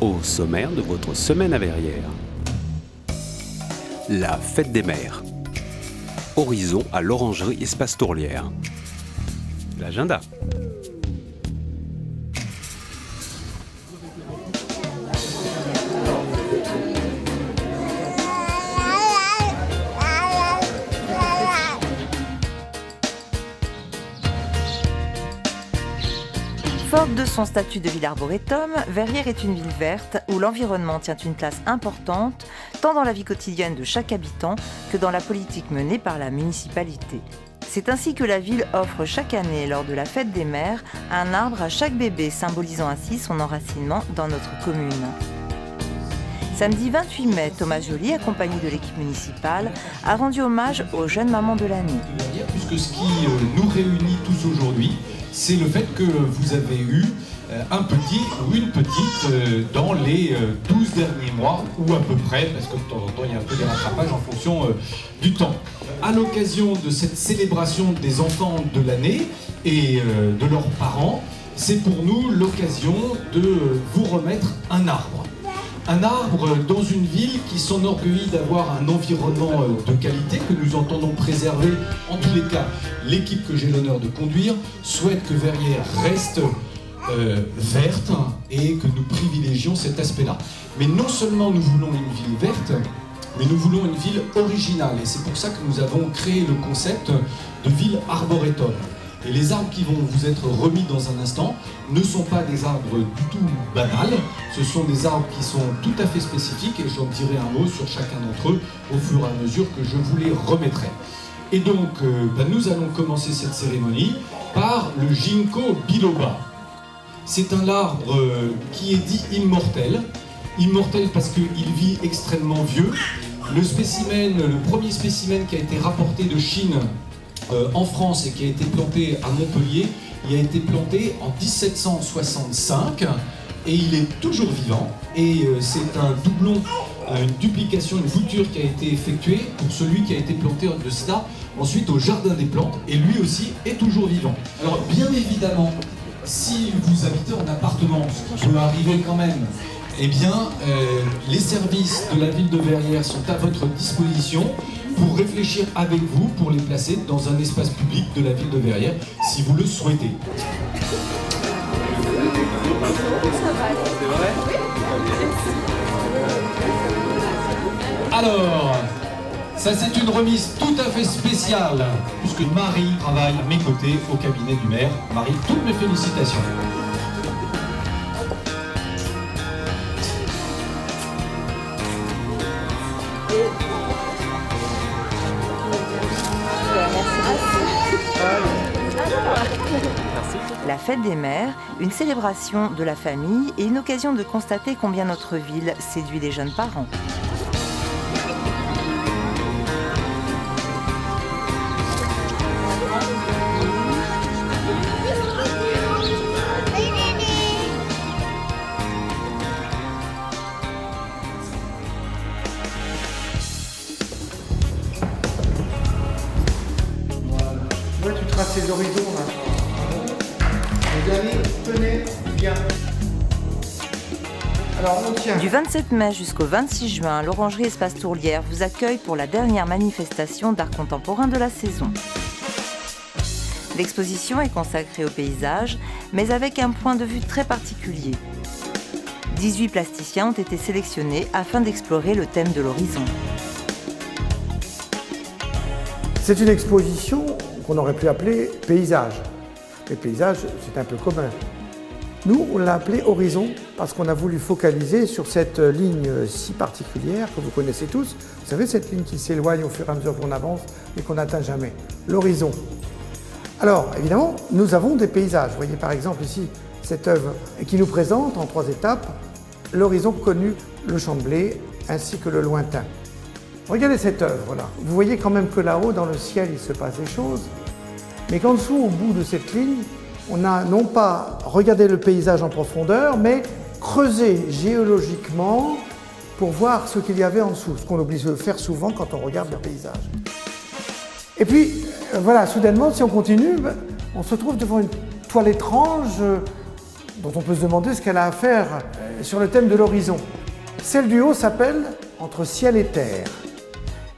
Au sommaire de votre semaine à Verrières. La fête des mères. Horizon à l'Orangerie Espace Tourlière. L'agenda. Forte de son statut de ville arboretum, Verrières est une ville verte où l'environnement tient une place importante, tant dans la vie quotidienne de chaque habitant que dans la politique menée par la municipalité. C'est ainsi que la ville offre chaque année, lors de la fête des mères, un arbre à chaque bébé, symbolisant ainsi son enracinement dans notre commune. Samedi 28 mai, Thomas Joly, accompagné de l'équipe municipale, a rendu hommage aux jeunes mamans de l'année. Puisque ce qui nous réunit tous aujourd'hui, c'est le fait que vous avez eu un petit ou une petite dans les 12 derniers mois, ou à peu près, parce que de temps en temps il y a un peu des rattrapages en fonction du temps. À l'occasion de cette célébration des enfants de l'année et de leurs parents, c'est pour nous l'occasion de vous remettre un arbre. Un arbre dans une ville qui s'enorgueillit d'avoir un environnement de qualité que nous entendons préserver. En tous les cas, l'équipe que j'ai l'honneur de conduire souhaite que Verrières reste verte et que nous privilégions cet aspect-là. Mais non seulement nous voulons une ville verte, mais nous voulons une ville originale. Et c'est pour ça que nous avons créé le concept de ville arboretum. Et les arbres qui vont vous être remis dans un instant ne sont pas des arbres du tout banals, ce sont des arbres qui sont tout à fait spécifiques et j'en dirai un mot sur chacun d'entre eux au fur et à mesure que je vous les remettrai. Et donc, nous allons commencer cette cérémonie par le Ginkgo biloba. C'est un arbre qui est dit immortel. Immortel parce qu'il vit extrêmement vieux. Le premier spécimen qui a été rapporté de Chine en France et qui a été planté à Montpellier, il a été planté en 1765 et il est toujours vivant. Et c'est un doublon, une duplication, une bouture qui a été effectuée pour celui qui a été planté de cela ensuite au Jardin des Plantes et lui aussi est toujours vivant. Alors bien évidemment, si vous habitez en appartement, ce qui peut arriver quand même, eh bien, les services de la ville de Verrières sont à votre disposition pour réfléchir avec vous, pour les placer dans un espace public de la ville de Verrières, si vous le souhaitez. Alors, ça c'est une remise tout à fait spéciale, puisque Marie travaille à mes côtés au cabinet du maire. Marie, toutes mes félicitations. La fête des mères, une célébration de la famille et une occasion de constater combien notre ville séduit les jeunes parents. Moi, tu traces les horizons là. Les amis, tenez bien. Alors, on tient. Du 27 mai jusqu'au 26 juin, l'Orangerie Espace Tourlière vous accueille pour la dernière manifestation d'art contemporain de la saison. L'exposition est consacrée au paysage, mais avec un point de vue très particulier. 18 plasticiens ont été sélectionnés afin d'explorer le thème de l'horizon. C'est une exposition qu'on aurait pu appeler paysage. Les paysages, c'est un peu commun. Nous, on l'a appelé Horizon parce qu'on a voulu focaliser sur cette ligne si particulière que vous connaissez tous. Vous savez, cette ligne qui s'éloigne au fur et à mesure qu'on avance et qu'on n'atteint jamais. L'horizon. Alors, évidemment, nous avons des paysages. Vous voyez par exemple ici cette œuvre qui nous présente en 3 étapes l'horizon connu, le champ de blé ainsi que le lointain. Regardez cette œuvre-là. Vous voyez quand même que là-haut, dans le ciel, il se passe des choses. Mais qu'en dessous, au bout de cette ligne, on a non pas regardé le paysage en profondeur, mais creusé géologiquement pour voir ce qu'il y avait en dessous, ce qu'on oublie de faire souvent quand on regarde le paysage. Et puis, voilà, soudainement, si on continue, on se trouve devant une toile étrange dont on peut se demander ce qu'elle a à faire sur le thème de l'horizon. Celle du haut s'appelle « Entre ciel et terre »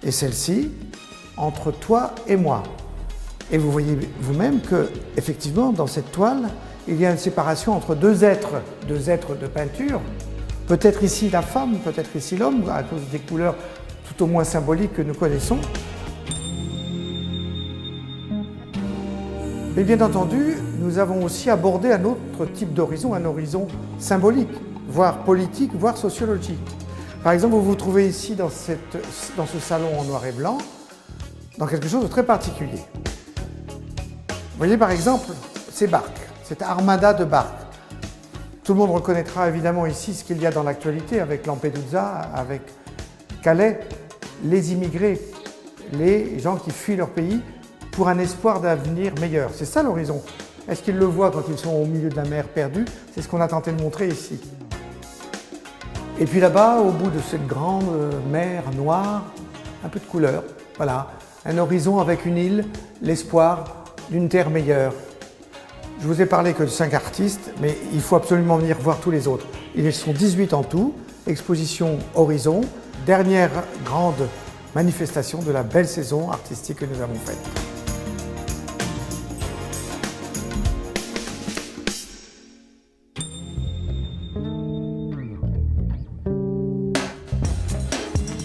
et celle-ci « Entre toi et moi ». Et vous voyez vous-même que, effectivement, dans cette toile, il y a une séparation entre deux êtres de peinture. Peut-être ici la femme, peut-être ici l'homme, à cause des couleurs tout au moins symboliques que nous connaissons. Mais bien entendu, nous avons aussi abordé un autre type d'horizon, un horizon symbolique, voire politique, voire sociologique. Par exemple, vous vous trouvez ici dans ce salon en noir et blanc, dans quelque chose de très particulier. Vous voyez par exemple ces barques, cette armada de barques. Tout le monde reconnaîtra évidemment ici ce qu'il y a dans l'actualité avec Lampedusa, avec Calais, les immigrés, les gens qui fuient leur pays pour un espoir d'avenir meilleur. C'est ça l'horizon. Est-ce qu'ils le voient quand ils sont au milieu de la mer perdue? C'est ce qu'on a tenté de montrer ici. Et puis là-bas, au bout de cette grande mer noire, un peu de couleur. Voilà, un horizon avec une île, l'espoir d'une terre meilleure. Je vous ai parlé que de 5 artistes, mais il faut absolument venir voir tous les autres. Ils sont 18 en tout, exposition Horizon, dernière grande manifestation de la belle saison artistique que nous avons faite.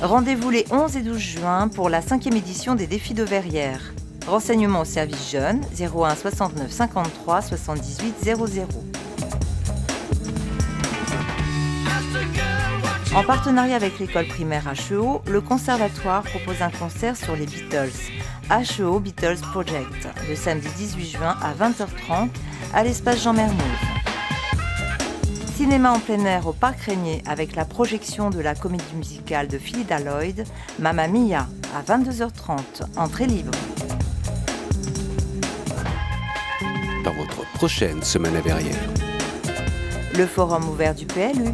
Rendez-vous les 11 et 12 juin pour la 5e édition des Défis de Verrières. Renseignements au service jeunes 01 69 53 78 00. En partenariat avec l'école primaire HEO, le conservatoire propose un concert sur les Beatles, HEO Beatles Project, le samedi 18 juin à 20h30 à l'espace Jean Mermoz. Cinéma en plein air au Parc Régnier avec la projection de la comédie musicale de Phillida Lloyd, Mamma Mia, à 22h30, entrée libre. Dans votre prochaine semaine à Verrières. Le forum ouvert du PLU.